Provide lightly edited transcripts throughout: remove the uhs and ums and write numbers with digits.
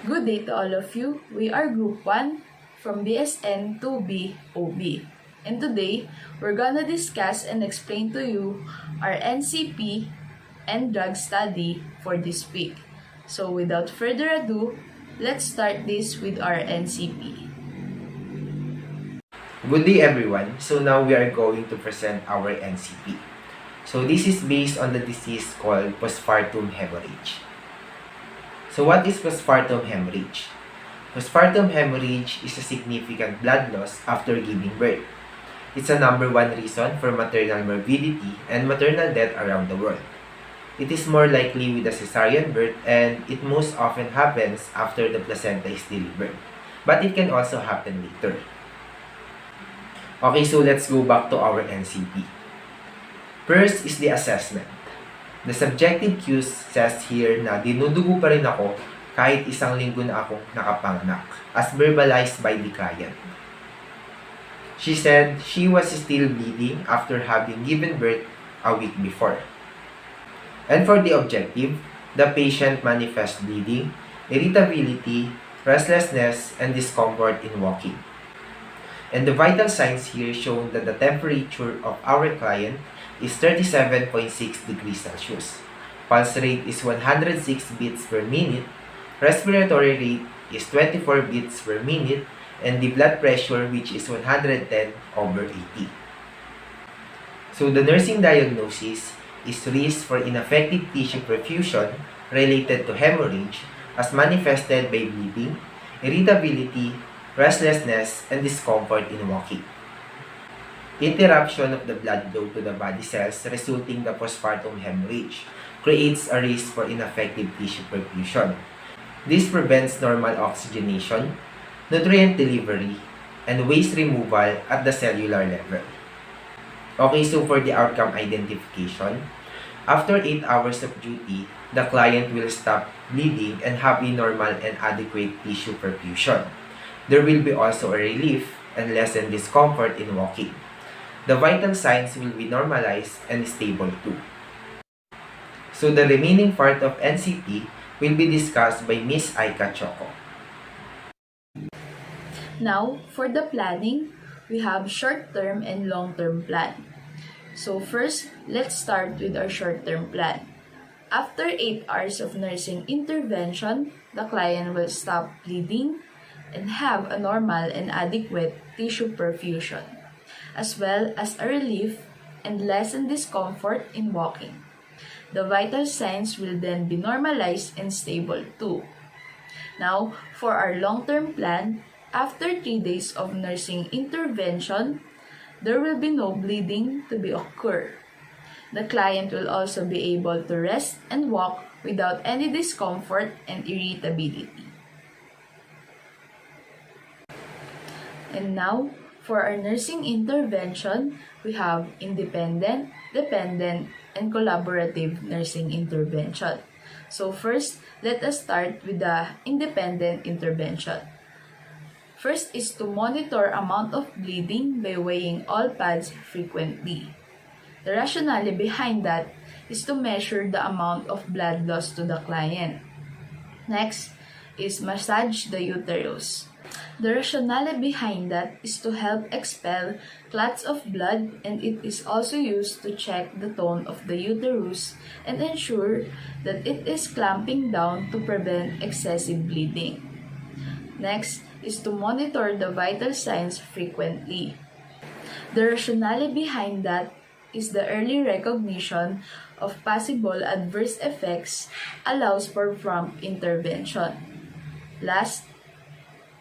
Good day to all of you. We are Group 1 from BSN 2B OB. And today, we're gonna discuss and explain to you our NCP and drug study for this week. So without further ado, let's start this with our NCP. Good day everyone. So now we are going to present our NCP. So this is based on the disease called postpartum hemorrhage. So what is postpartum hemorrhage? Postpartum hemorrhage is a significant blood loss after giving birth. It's a number one reason for maternal morbidity and maternal death around the world. It is more likely with a cesarean birth and it most often happens after the placenta is delivered. But it can also happen later. Okay, so let's go back to our NCP. First is the assessment. The subjective cues says here na dinudugo pa rin ako kahit isang linggo na akong nakapanganak, as verbalized by the client. She said she was still bleeding after having given birth a week before. And for the objective, the patient manifests bleeding, irritability, restlessness, and discomfort in walking. And the vital signs here show that the temperature of our client is 37.6 degrees Celsius. Pulse rate is 106 beats per minute. Respiratory rate is 24 beats per minute. And the blood pressure, which is 110/80. So the nursing diagnosis is risk for ineffective tissue perfusion related to hemorrhage as manifested by bleeding, irritability, restlessness, and discomfort in walking. Interruption of the blood flow to the body cells resulting in the postpartum hemorrhage creates a risk for ineffective tissue perfusion. This prevents normal oxygenation, nutrient delivery, and waste removal at the cellular level. Okay, so for the outcome identification, after 8 hours of duty, the client will stop bleeding and have a normal and adequate tissue perfusion. There will be also a relief and lessen discomfort in walking. The vital signs will be normalized and stable too. So the remaining part of NCP will be discussed by Ms. Aika Choco. Now, for the planning, we have short-term and long-term plan. So first, let's start with our short-term plan. After 8 hours of nursing intervention, the client will stop bleeding and have a normal and adequate tissue perfusion, as well as a relief and lessen discomfort in walking. The vital signs will then be normalized and stable too. Now, for our long-term plan, after 3 days of nursing intervention, there will be no bleeding to be occur. The client will also be able to rest and walk without any discomfort and irritability. And now, for our nursing intervention, we have independent, dependent, and collaborative nursing intervention. So first, let us start with the independent intervention. First is to monitor amount of bleeding by weighing all pads frequently. The rationale behind that is to measure the amount of blood loss to the client. Next is massage the uterus. The rationale behind that is to help expel clots of blood, and it is also used to check the tone of the uterus and ensure that it is clamping down to prevent excessive bleeding. Next is to monitor the vital signs frequently. The rationale behind that is the early recognition of possible adverse effects allows for prompt intervention. Last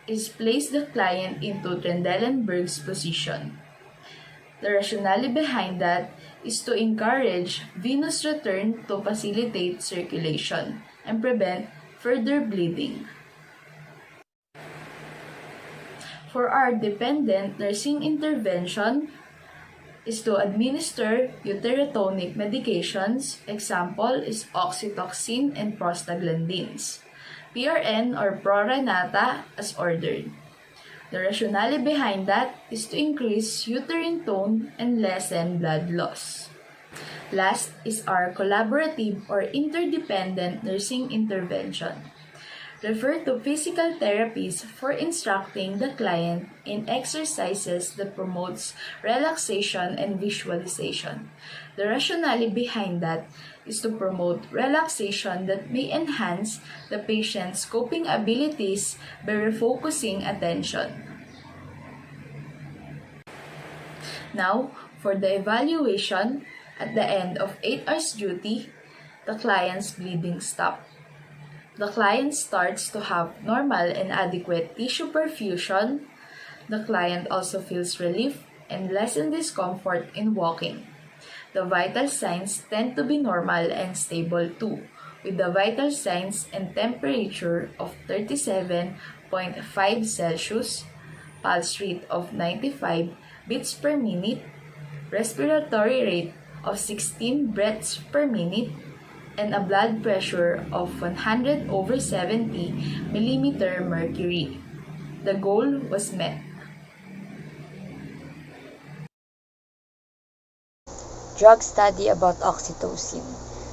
is place the client into Trendelenburg's position. The rationale behind that is to encourage venous return to facilitate circulation and prevent further bleeding. For our dependent nursing intervention is to administer uterotonic medications. Example is oxytocin and prostaglandins. PRN or Prorenata as ordered. The rationale behind that is to increase uterine tone and lessen blood loss. Last is our collaborative or interdependent nursing intervention. Refer to physical therapies for instructing the client in exercises that promotes relaxation and visualization. The rationale behind that is to promote relaxation that may enhance the patient's coping abilities by refocusing attention. Now, for the evaluation, at the end of 8 hours duty, the client's bleeding stopped. The client starts to have normal and adequate tissue perfusion. The client also feels relief and lessen discomfort in walking. The vital signs tend to be normal and stable too, with the vital signs and temperature of 37.5 Celsius, pulse rate of 95 beats per minute, respiratory rate of 16 breaths per minute, and a blood pressure of 100 over 70 millimeter mercury. The goal was met. Drug study about oxytocin.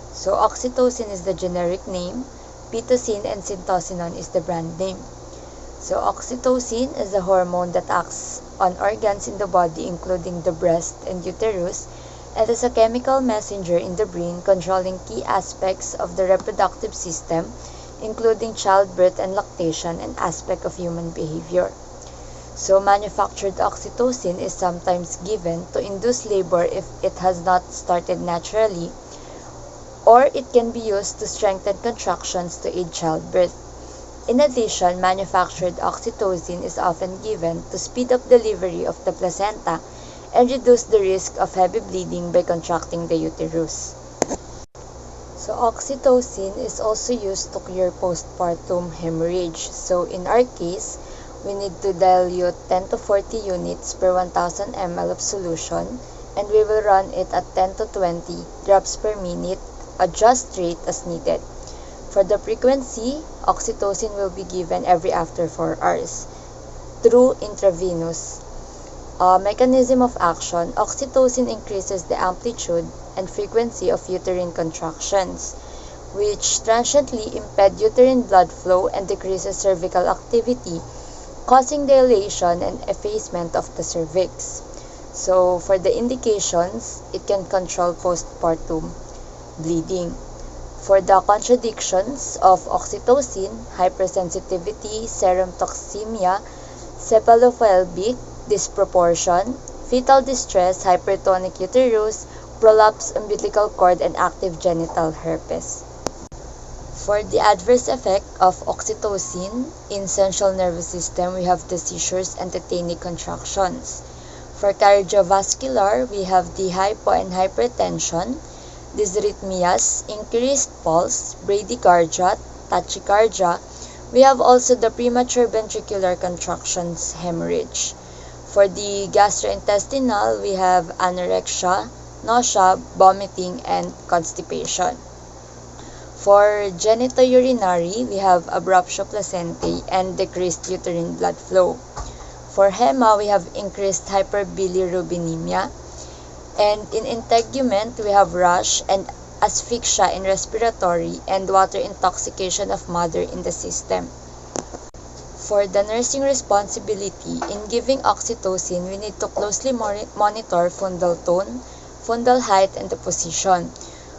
So oxytocin is the generic name, pitocin and syntocinon is the brand name. So oxytocin is a hormone that acts on organs in the body including the breast and uterus. It is a chemical messenger in the brain controlling key aspects of the reproductive system, including childbirth and lactation and aspect of human behavior. So manufactured oxytocin is sometimes given to induce labor if it has not started naturally, or it can be used to strengthen contractions to aid childbirth. In addition, manufactured oxytocin is often given to speed up delivery of the placenta and reduce the risk of heavy bleeding by contracting the uterus. So oxytocin is also used to cure postpartum hemorrhage. So in our case, we need to dilute 10 to 40 units per 1000 ml of solution, and we will run it at 10 to 20 drops per minute, adjust rate as needed. For the frequency, oxytocin will be given every after 4 hours through intravenous. Mechanism of action, oxytocin increases the amplitude and frequency of uterine contractions, which transiently impede uterine blood flow and decreases cervical activity, causing dilation and effacement of the cervix. So, for the indications, it can control postpartum bleeding. For the contradictions of oxytocin, hypersensitivity, serum toxemia, cephalopelvic disproportion, fetal distress, hypertonic uterus, prolapsed umbilical cord, and active genital herpes. For the adverse effect of oxytocin in central nervous system, we have the seizures and tetanic contractions. For cardiovascular, we have the hypo and hypertension, dysrhythmias, increased pulse, bradycardia, tachycardia. We have also the premature ventricular contractions, hemorrhage. For the gastrointestinal, we have anorexia, nausea, vomiting, and constipation. For genitourinary, we have abruptio placentae and decreased uterine blood flow. For hema, we have increased hyperbilirubinemia. And in integument, we have rash and asphyxia in respiratory and water intoxication of mother in the system. For the nursing responsibility, in giving oxytocin, we need to closely monitor fundal tone, fundal height, and the position.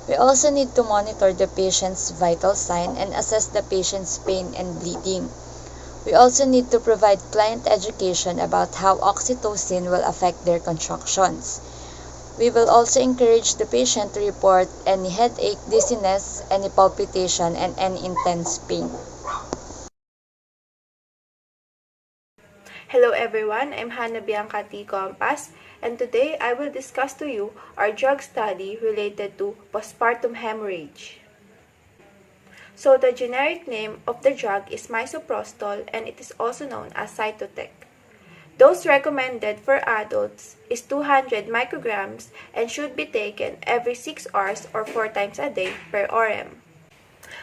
We also need to monitor the patient's vital sign and assess the patient's pain and bleeding. We also need to provide client education about how oxytocin will affect their contractions. We will also encourage the patient to report any headache, dizziness, any palpitation, and any intense pain. Hello everyone, I'm Hannah Bianca T. Compas, and today I will discuss to you our drug study related to postpartum hemorrhage. So the generic name of the drug is misoprostol, and it is also known as Cytotec. Dose recommended for adults is 200 micrograms and should be taken every 6 hours or 4 times a day per RM.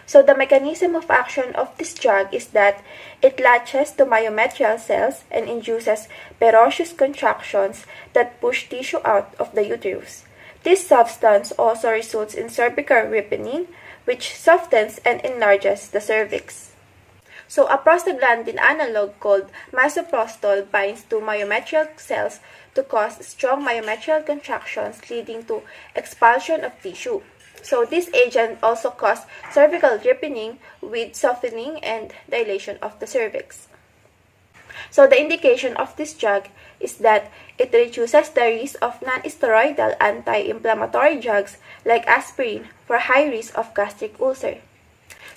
So the mechanism of action of this drug is that it latches to myometrial cells and induces ferocious contractions that push tissue out of the uterus. This substance also results in cervical ripening, which softens and enlarges the cervix. So a prostaglandin analog called misoprostol binds to myometrial cells to cause strong myometrial contractions leading to expulsion of tissue. So this agent also causes cervical deepening with softening and dilation of the cervix. So the indication of this drug is that it reduces the risk of non-steroidal anti-inflammatory drugs like aspirin for high risk of gastric ulcer.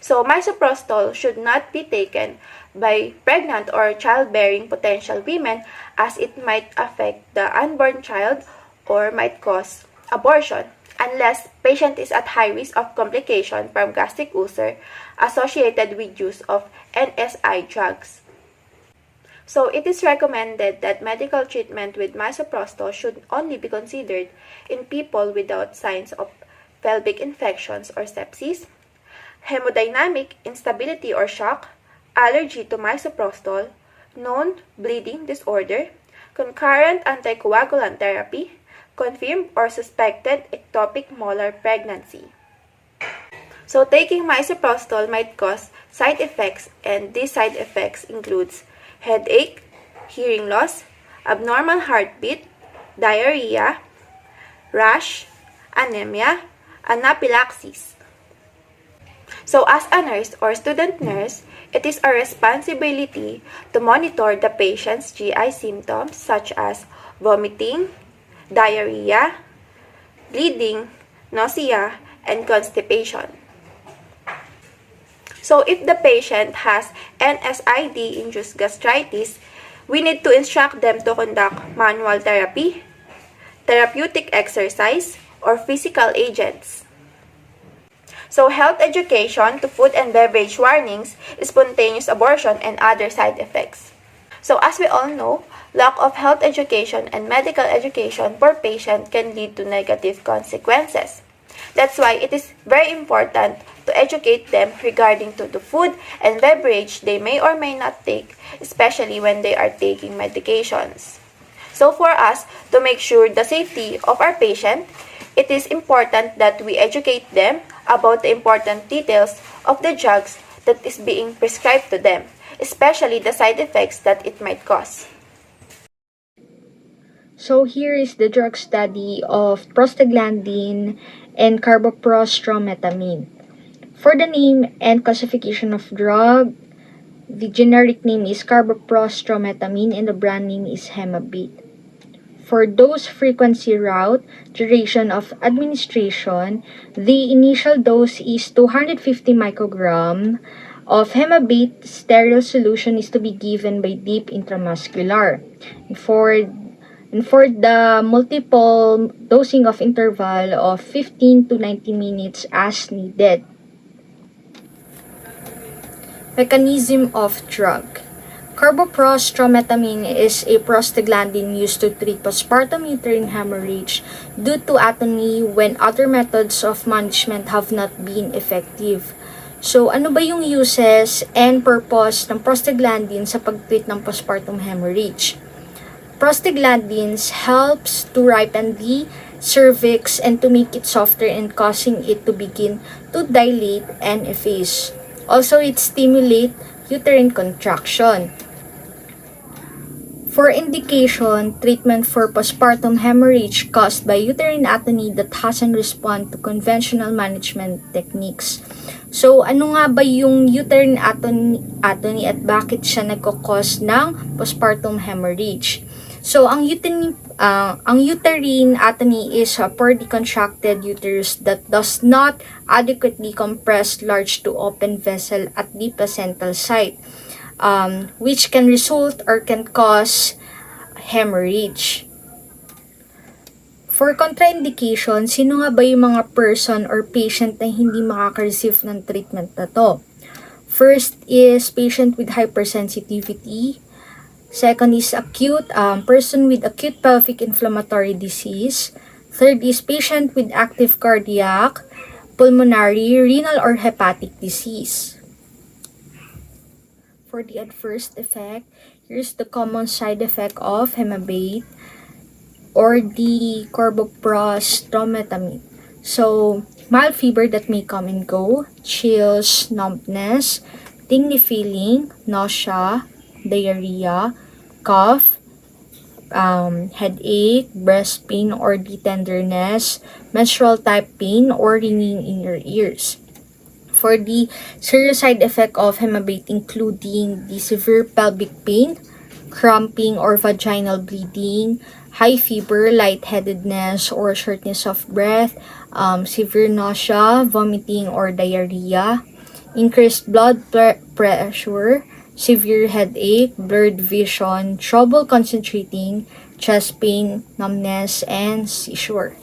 So misoprostol should not be taken by pregnant or childbearing potential women as it might affect the unborn child or might cause abortion unless patient is at high risk of complication from gastric ulcer associated with use of NSI drugs. So it is recommended that medical treatment with misoprostol should only be considered in people without signs of pelvic infections or sepsis, hemodynamic instability or shock, allergy to misoprostol, known bleeding disorder, concurrent anticoagulant therapy, confirmed or suspected ectopic molar pregnancy. So taking misoprostol might cause side effects, and these side effects includes headache, hearing loss, abnormal heartbeat, diarrhea, rash, anemia, anaphylaxis. So as a nurse or student nurse, it is our responsibility to monitor the patient's GI symptoms such as vomiting, diarrhea, bleeding, nausea, and constipation. So if the patient has NSAID-induced gastritis, we need to instruct them to conduct manual therapy, therapeutic exercise, or physical agents. So health education to food and beverage warnings, spontaneous abortion, and other side effects. So as we all know, lack of health education and medical education for patients can lead to negative consequences. That's why it is very important to educate them regarding to the food and beverage they may or may not take, especially when they are taking medications. So for us to make sure the safety of our patient, it is important that we educate them about the important details of the drugs that is being prescribed to them, especially the side effects that it might cause. So here is the drug study of prostaglandin and carboprostrometamine. For the name and classification of drug, the generic name is carboprostrometamine and the brand name is Hemorrhage. For dose frequency route, duration of administration, the initial dose is 250 microgram of Hemabate sterile solution is to be given by deep intramuscular. And for the multiple dosing of interval of 15 to 90 minutes as needed. Mechanism of drug. Carboprostrometamine is a prostaglandin used to treat postpartum uterine hemorrhage due to atony when other methods of management have not been effective. So, ano ba yung uses and purpose ng prostaglandin sa pag-treat ng postpartum hemorrhage? Prostaglandins helps to ripen the cervix and to make it softer and causing it to begin to dilate and efface. Also, it stimulates uterine contraction. For indication, treatment for postpartum hemorrhage caused by uterine atony that hasn't responded to conventional management techniques. So, ano nga ba yung uterine atony at bakit siya nagkakos ng postpartum hemorrhage? So, ang uterine atony is a poorly contracted uterus that does not adequately compress large to open vessel at the placental site, which can result or can cause hemorrhage. For contraindication, sino nga ba yung mga person or patient na hindi makaka-receive ng treatment na to? First is patient with hypersensitivity. Second is person with acute pelvic inflammatory disease. Third is patient with active cardiac, pulmonary, renal, or hepatic disease. For the adverse effect, here's the common side effect of Hemabate or the carboprostrometamine. So, mild fever that may come and go, chills, numbness, tingly feeling, nausea, diarrhea, cough, headache, breast pain or tenderness, menstrual type pain, or ringing in your ears. For the serious side effect of hemabate, including the severe pelvic pain, cramping or vaginal bleeding, high fever, lightheadedness or shortness of breath, severe nausea, vomiting or diarrhea, increased blood pressure, severe headache, blurred vision, trouble concentrating, chest pain, numbness, and seizure.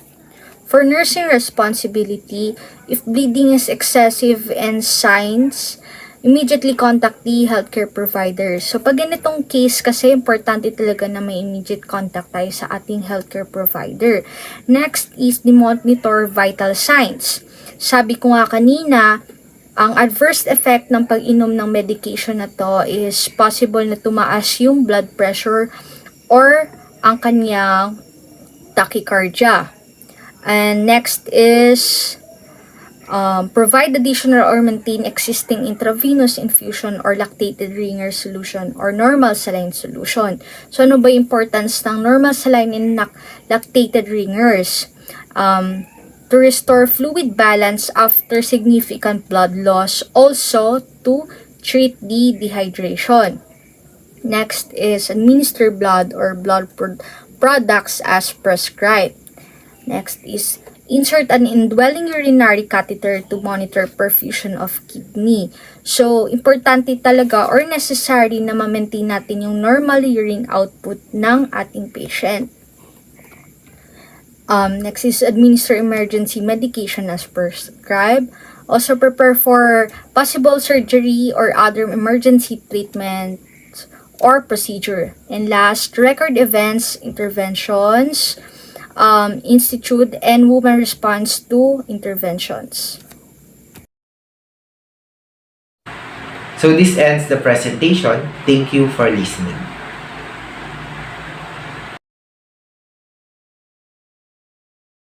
For nursing responsibility, if bleeding is excessive and signs, immediately contact the healthcare provider. So, pag ganitong case kasi, importante talaga na may immediate contact tayo sa ating healthcare provider. Next is the monitor vital signs. Sabi ko nga kanina, ang adverse effect ng pag-inom ng medication na to is possible na tumaas yung blood pressure or ang kanyang tachycardia. And next is provide additional or maintain existing intravenous infusion or lactated ringer solution or normal saline solution. So, ano ba yung importance ng normal saline and lactated ringers? To restore fluid balance after significant blood loss, also to treat the dehydration. Next is administer blood or blood products as prescribed. Next is insert an indwelling urinary catheter to monitor perfusion of kidney. So, importante talaga or necessary na ma-maintain natin yung normal urine output ng ating patient. Next is administer emergency medication as prescribed. Also prepare for possible surgery or other emergency treatment or procedure. And last, record events, interventions, institute, and woman response to interventions. So this ends the presentation. Thank you for listening.